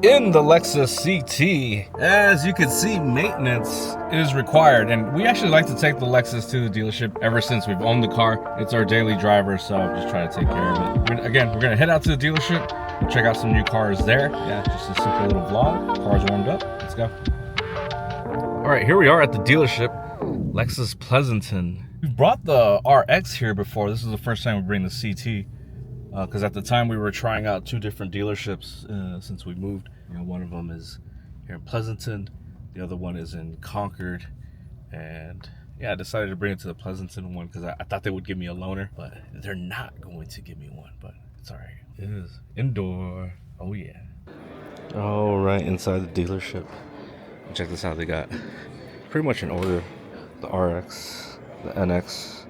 In the Lexus CT, as you can see, maintenance is required, and we actually like to take the Lexus to the dealership ever since we've owned the car. It's our daily driver, so I'm just trying to take care of it. Again, we're gonna head out to the dealership, check out some new cars there. Yeah, just a simple little vlog. Car's warmed up. Let's go. All right, here we are at the dealership, Lexus Pleasanton. We've brought the RX here before. This is the first time we bring the CT. Because at the time we were trying out two different dealerships since we moved. You know, one of them is here in Pleasanton, the other one is in Concord, and yeah, I decided to bring it to the Pleasanton one because I thought they would give me a loaner, but they're not going to give me one. But it's all right. It is indoor. Oh yeah. All right, inside the dealership. Check this out. They got pretty much in order: the RX, the NX,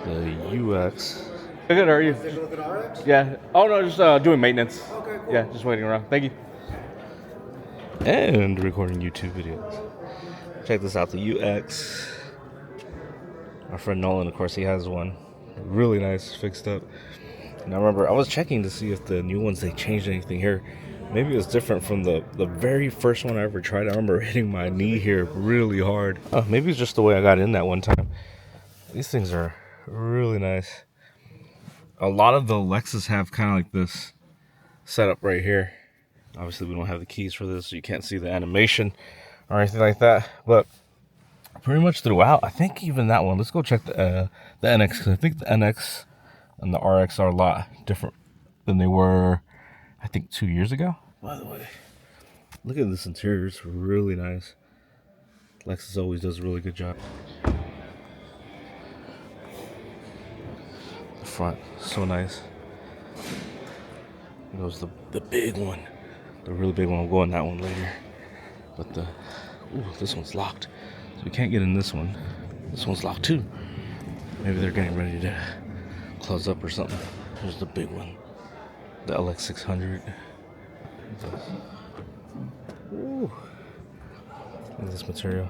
the UX. Good, how are you? Take a look at RX? Yeah. Oh no, just doing maintenance. Okay, cool. Yeah, just waiting around. Thank you. And recording YouTube videos. Check this out, the UX. Our friend Nolan, of course, he has one. Really nice, fixed up. And I remember I was checking to see if the new ones, they changed anything here. Maybe it was different from the very first one I ever tried. I remember hitting my knee here really hard. Maybe it's just the way I got in that one time. These things are really nice. A lot of the Lexus have kind of like this setup right here. Obviously, we don't have the keys for this, so you can't see the animation or anything like that. But pretty much throughout, I think even that one. Let's go check the NX, because I think the NX and the RX are a lot different than they were, I think, 2 years ago. By the way, look at this interior. It's really nice. Lexus always does a really good job. Front, so nice. There goes the big one, the really big one. I'll go on that one later. But this one's locked, so we can't get in this one. This one's locked too. Maybe they're getting ready to close up or something. There's the big one, the LX600. Ooh. Look at this material.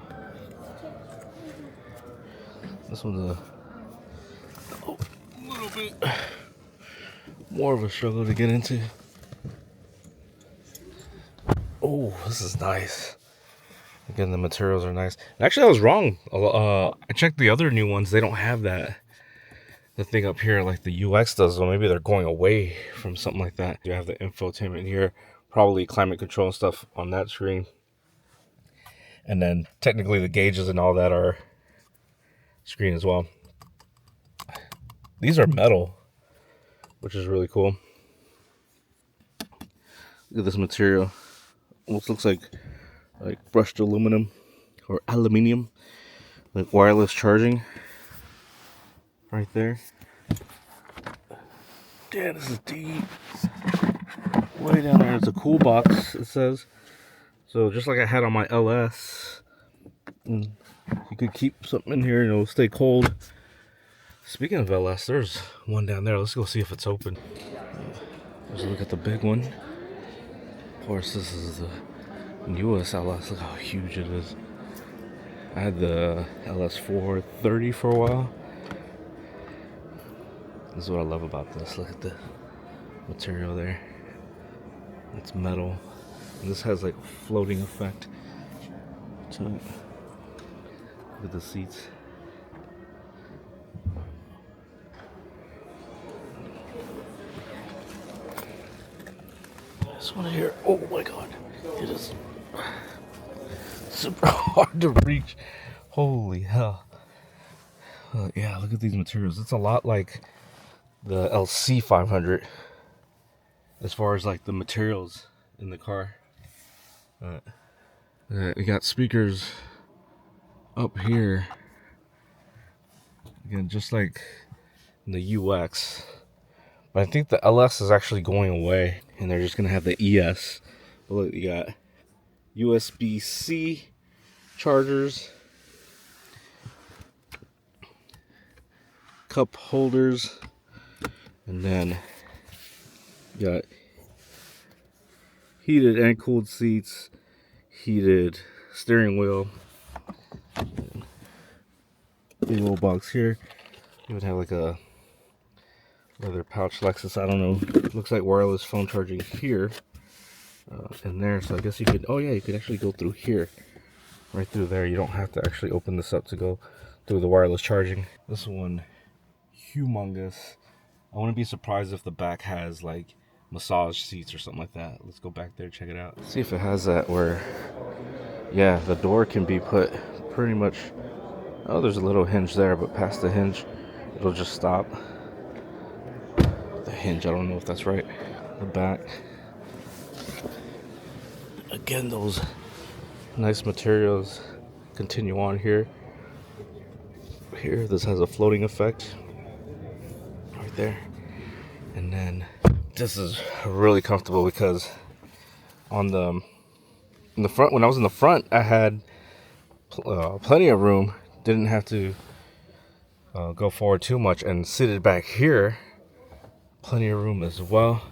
This one's a little bit more of a struggle to get into. Oh, this is nice. Again, the materials are nice. And actually, I was wrong. I checked the other new ones. They don't have that, the thing up here like the UX does. So maybe they're going away from something like that. You have the infotainment here, probably climate control and stuff on that screen. And then technically the gauges and all that are screen as well. These are metal, which is really cool. Look at this material. Almost looks like brushed aluminum or aluminium, like wireless charging right there. Damn, this is deep. Way down there. It's a cool box, it says. So just like I had on my LS, you could keep something in here and it'll stay cold. Speaking of LS, there's one down there. Let's go see if it's open. Let's look at the big one. Of course, this is the newest LS. Look how huge it is. I had the LS430 for a while. This is what I love about this. Look at the material there. It's metal. And this has like floating effect to it. Look at the seats. This one here, oh my god, it is super hard to reach. Holy hell. Yeah, look at these materials. It's a lot like the LC500 as far as like the materials in the car. We got speakers up here. Again, just like the UX. But I think the LS is actually going away, and they're just gonna have the ES. But look, you got USB-C chargers, cup holders, and then you got heated and cooled seats, heated steering wheel. Big little box here. You would have like a leather pouch Lexus. I don't know. Looks like wireless phone charging here. in there, so I guess you could, oh yeah, you could actually go through here, right through there. You don't have to actually open this up to go through the wireless charging. This one, humongous. I wouldn't be surprised if the back has like massage seats or something like that. Let's go back there, check it out. See if it has that where, yeah, the door can be put pretty much, oh, there's a little hinge there, but past the hinge, it'll just stop. The hinge, I don't know if that's right. The back. Again, those nice materials continue on here. Here, this has a floating effect right there. And then this is really comfortable because on the in the front, when I was in the front, I had plenty of room. Didn't have to go forward too much, and seated back here, plenty of room as well.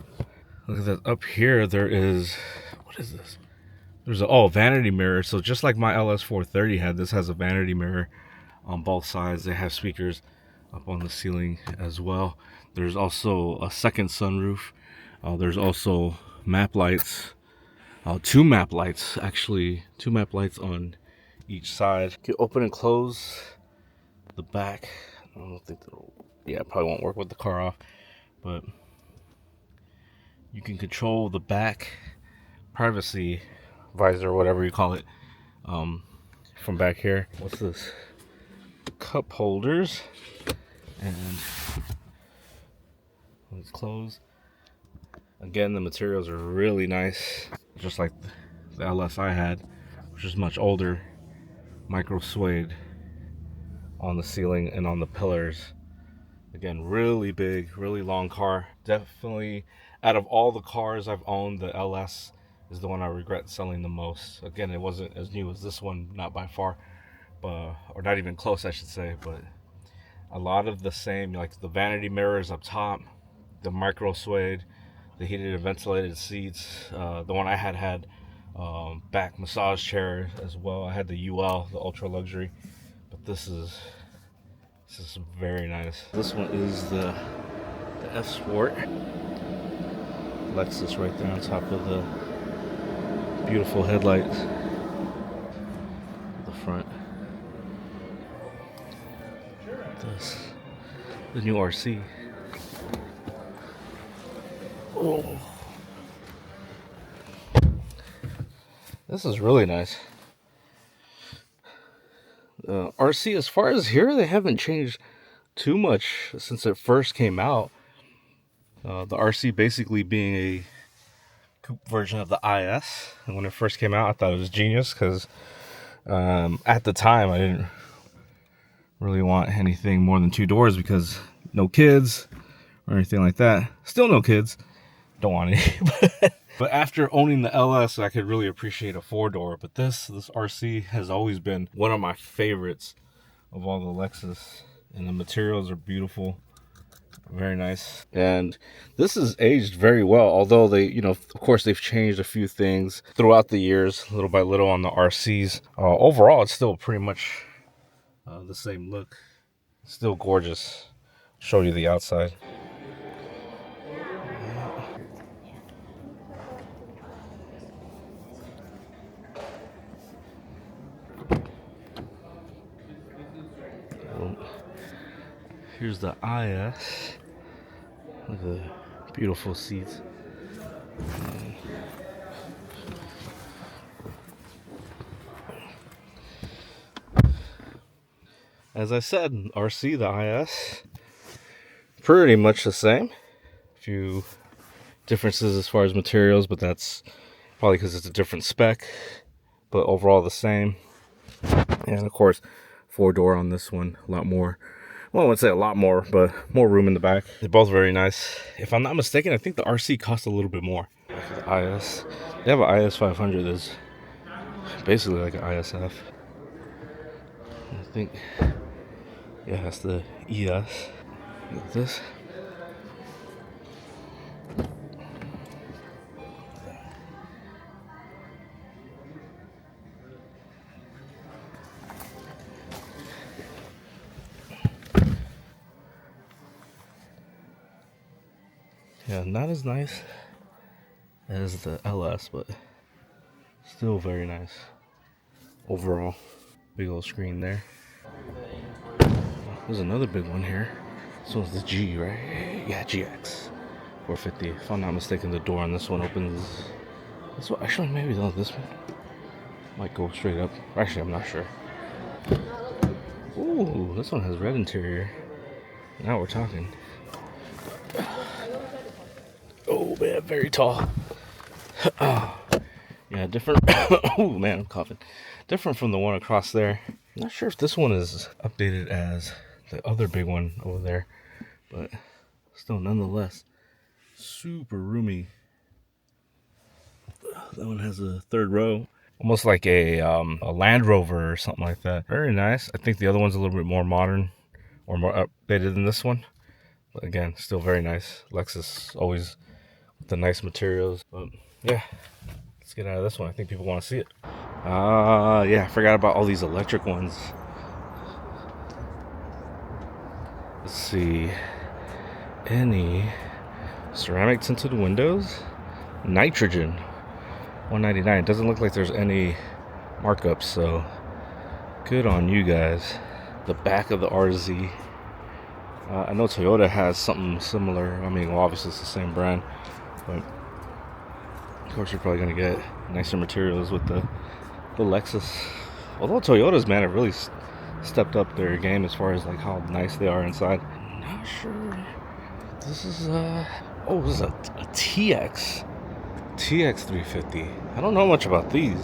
Look at that. Up here, there is, what is this? There's a vanity mirror. So just like my LS430 had, this has a vanity mirror on both sides. They have speakers up on the ceiling as well. There's also a second sunroof. There's also map lights. Two map lights, actually. Two map lights on each side. You can open and close the back. I don't think that'll, yeah, it probably won't work with the car off, but you can control the back privacy visor, whatever you call it, from back here. What's this? Cup holders, and let's close. Again, the materials are really nice, just like the LS I had, which is much older. Micro suede on the ceiling and on the pillars. Again, really big, really long car. Definitely, out of all the cars I've owned, the LS is the one I regret selling the most. Again, it wasn't as new as this one, not by far, but, or not even close, I should say, but a lot of the same, like the vanity mirrors up top, the micro suede, the heated and ventilated seats. The one I had back massage chair as well. I had the UL, the ultra luxury, but this is very nice. This one is the F Sport. Lexus right there on top of the beautiful headlights. The front. This, the new RC. Oh. This is really nice. RC, as far as here, they haven't changed too much since it first came out. The RC basically being a coupe version of the IS. And when it first came out, I thought it was genius because at the time I didn't really want anything more than two doors because no kids or anything like that. Still no kids. Don't want any. But after owning the LS, I could really appreciate a four-door. But this RC has always been one of my favorites of all the Lexus. And the materials are beautiful. Very nice. And this is aged very well, although they, you know, of course they've changed a few things throughout the years, little by little on the RCs. Overall, it's still pretty much the same look. Still gorgeous. Show you the outside. Here's the IS. Look at the beautiful seats. As I said, RC, the IS, pretty much the same. A few differences as far as materials, but that's probably because it's a different spec. But overall the same. And of course, four-door on this one, a lot more. Well, I wouldn't say a lot more, but more room in the back. They're both very nice. If I'm not mistaken, I think the RC costs a little bit more. The IS. They have an IS 500 that's basically like an ISF. I think, yeah, that's the ES. Look at this. Yeah, not as nice as the LS, but Still very nice overall. Big old screen there. There's another big one here. This one's the G, right? Yeah, GX 450. If I'm not mistaken, the door on this one opens. This one, actually, maybe not this one. Might go straight up. Actually, I'm not sure. Ooh, this one has red interior. Now we're talking. Oh man, very tall. Yeah, different. Oh man, I'm coughing. Different from the one across there. I'm not sure if this one is updated as the other big one over there, but still, nonetheless, super roomy. That one has a third row, almost like a Land Rover or something like that. Very nice. I think the other one's a little bit more modern or more updated than this one. But again, still very nice. Lexus always with the nice materials. But yeah, let's get out of this one. I think people want to see it. Yeah, I forgot about all these electric ones. Let's see. Any ceramic tinted windows? Nitrogen. $199. Doesn't look like there's any markups, so good on you guys. The back of the RZ. I know Toyota has something similar. I mean, well, obviously it's the same brand, but of course you're probably gonna get nicer materials with the Lexus. Although Toyotas, man, have really stepped up their game as far as like how nice they are inside. I'm not sure. This is oh, this is a TX 350. I don't know much about these.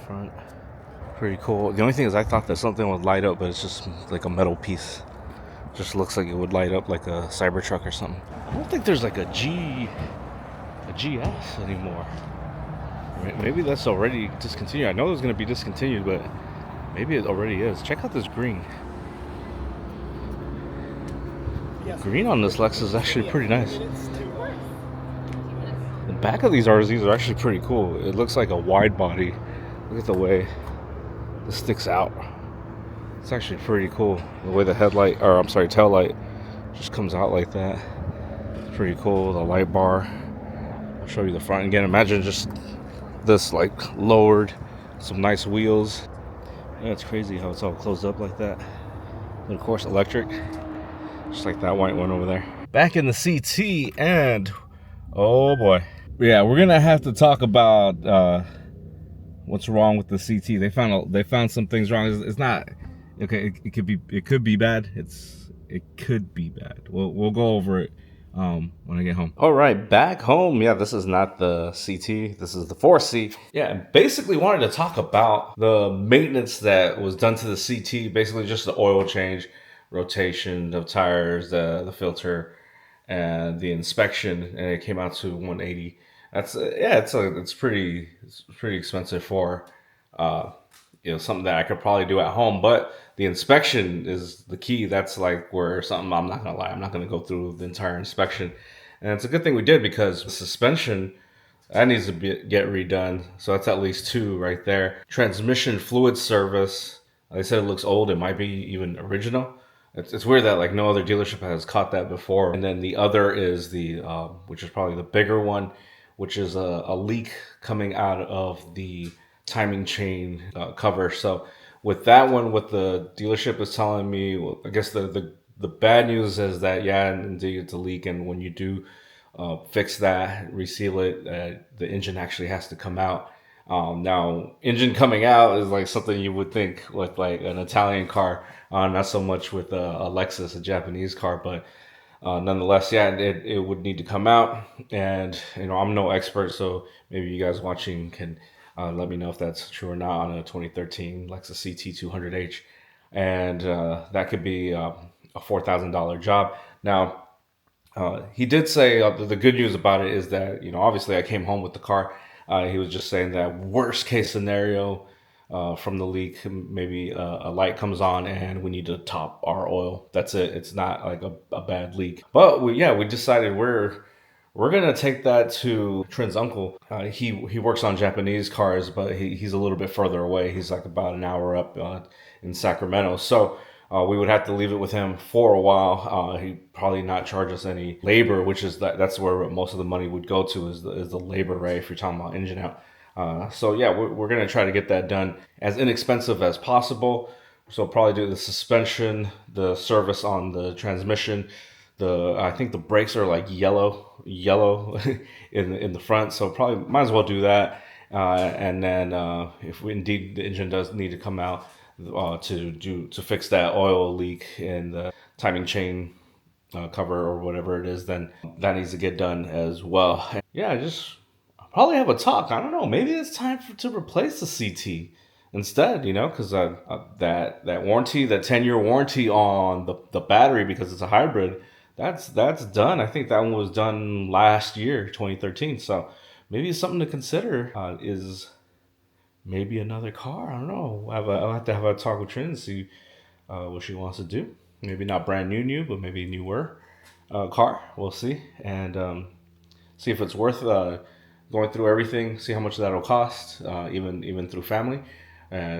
Front, pretty cool. The only thing is I thought that something would light up, but it's just like a metal piece. Just looks like it would light up like a Cybertruck or something. I don't think there's like a GS anymore. Maybe that's already discontinued. I know it's going to be discontinued, but maybe it already is. Check out this green. The green on this Lexus is actually pretty nice. The back of these RZs are actually pretty cool. It looks like a wide body. Look at the way this sticks out. It's actually pretty cool. The way the tail light just comes out like that. It's pretty cool. The light bar. I'll show you the front again. Imagine just this like lowered, some nice wheels. Yeah, it's crazy how it's all closed up like that. And of course electric, just like that white one over there. Back in the CT, and oh boy, yeah, we're gonna have to talk about what's wrong with the CT. They found some things wrong. It's not okay. It could be bad. It could be bad. We'll go over it when I get home. All right, back home. Yeah, this is not the CT. This is the 4C. Yeah, basically wanted to talk about the maintenance that was done to the CT. Basically just the oil change, rotation of tires, the filter, and the inspection, and it came out to 180. That's it's pretty expensive for something that I could probably do at home, but the inspection is the key. That's like where something, I'm not gonna lie, I'm not gonna go through the entire inspection, and it's a good thing we did because the suspension that needs to get redone. So that's at least 2 right there. Transmission fluid service. Like I said, it looks old. It might be even original. It's weird that like no other dealership has caught that before. And then the other is the which is probably the bigger one, which is a leak coming out of the timing chain cover. So with that one, what the dealership is telling me, well, I guess the bad news is that yeah, indeed it's a leak, and when you do fix that, reseal it, the engine actually has to come out. Now, engine coming out is like something you would think with like an Italian car, not so much with a Lexus, a Japanese car, but nonetheless, yeah, it would need to come out. And I'm no expert, so maybe you guys watching can let me know if that's true or not on a 2013 Lexus CT200H, and that could be a $4,000 job. Now, he did say the good news about it is that obviously I came home with the car. He was just saying that worst case scenario from the leak, maybe a light comes on and we need to top our oil. That's it. It's not like a bad leak. But we decided we're gonna take that to Trent's uncle. He works on Japanese cars, but he's a little bit further away. He's like about an hour up in Sacramento. So we would have to leave it with him for a while. He'd probably not charge us any labor, which is that's where most of the money would go to is the labor, right? If you're talking about engine out. So yeah, we're gonna try to get that done as inexpensive as possible. So probably do the suspension, the service on the transmission. I think the brakes are like yellow in the front. So probably might as well do that. And then if indeed the engine does need to come out to fix that oil leak in the timing chain cover or whatever it is, then that needs to get done as well. And yeah, just probably have a talk. I don't know. Maybe it's time to replace the CT instead. Because that warranty, that 10-year warranty on the battery, because it's a hybrid, that's done. I think that one was done last year, 2013. So maybe it's something to consider. Is maybe another car. I don't know. I'll have to have a talk with Trin and see what she wants to do. Maybe not brand new, but maybe newer car. We'll see. And see if it's worth going through everything. See how much that'll cost, even through family.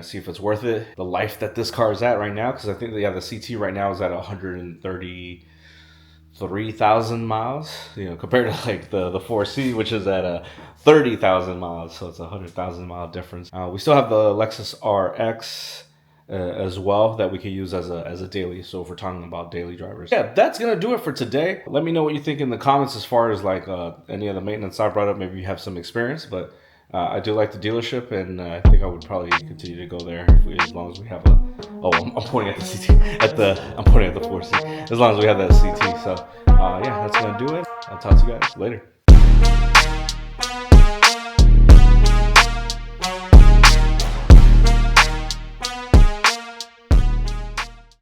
See if it's worth it. The life that this car is at right now, because I think the CT right now is at 133,000 miles. Compared to like the 4C, which is at 30,000 miles. So it's a 100,000 mile difference. We still have the Lexus RX. As well, that we can use as a daily. So if we're talking about daily drivers, yeah, that's gonna do it for today. Let me know what you think in the comments as far as like any of the maintenance I brought up. Maybe you have some experience, but I do like the dealership, and I think I would probably continue to go there as long as we have I'm pointing at the CT I'm pointing at the 4C, as long as we have that CT. So yeah, that's gonna do it. I'll talk to you guys later.